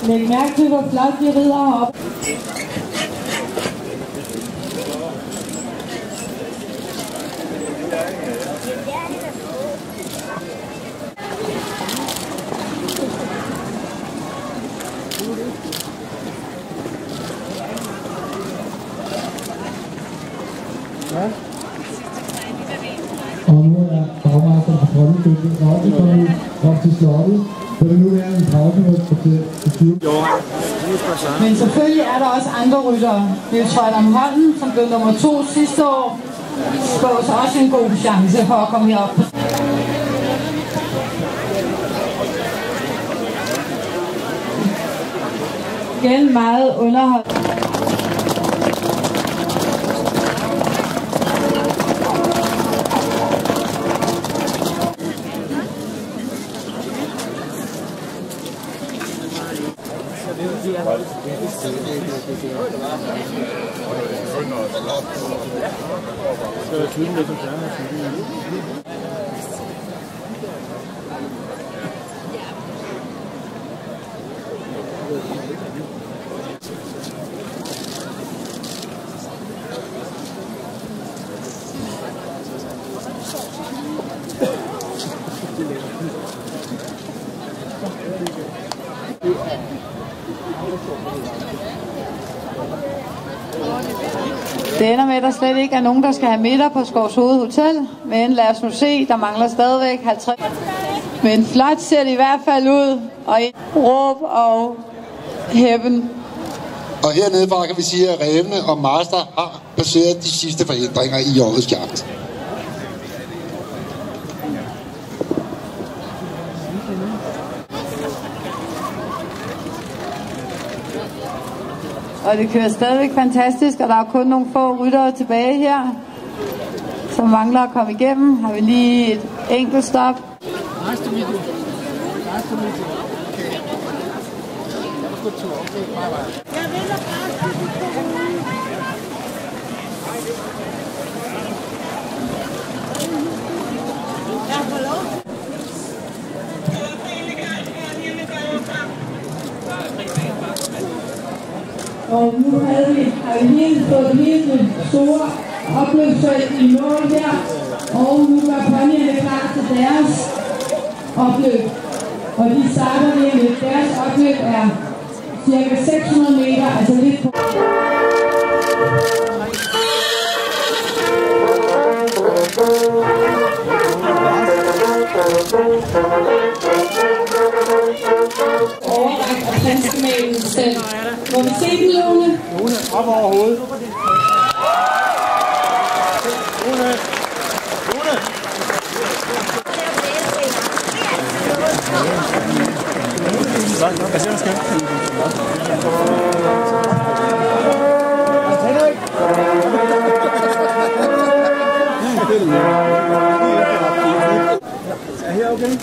Læg mærke til, hvor flot de rider heroppe. Og nu er bagmesteren fra Trondheim også kommet op til slottet, så det nu er en pause på 20. Men selvfølgelig er der også andre ryttere. Niels Frederik Holm, som blev nummer 2 sidste år, spås også en god chance for at komme herop. Igen meget underholdt. Det ender med, at der slet ikke er nogen, der skal have middag på Skovshoved Hotel. Men lad os nu se, der mangler stadigvæk 50. Men flot ser det i hvert fald ud. Og råb og hæppen. Og hernede fra kan vi sige, at Rævene og Master har passeret de sidste forhindringer i årets jagt. Og det kører stadigvæk fantastisk, og der er kun nogle få ryttere tilbage her, som mangler at komme igennem. Har vi lige et enkelt stop. Og nu har vi lige fået hele store opløbsfelt i mål her, og nu gør ponyerne klar til deres opløb. Og de starter lige med deres opløb er cirka 600 meter, altså lidt på. Overræk og planskemalen selv. Må vi se den, Lone? Lone, op over hovedet. Lone. Lone. Hvad siger du, skal? Er her okay?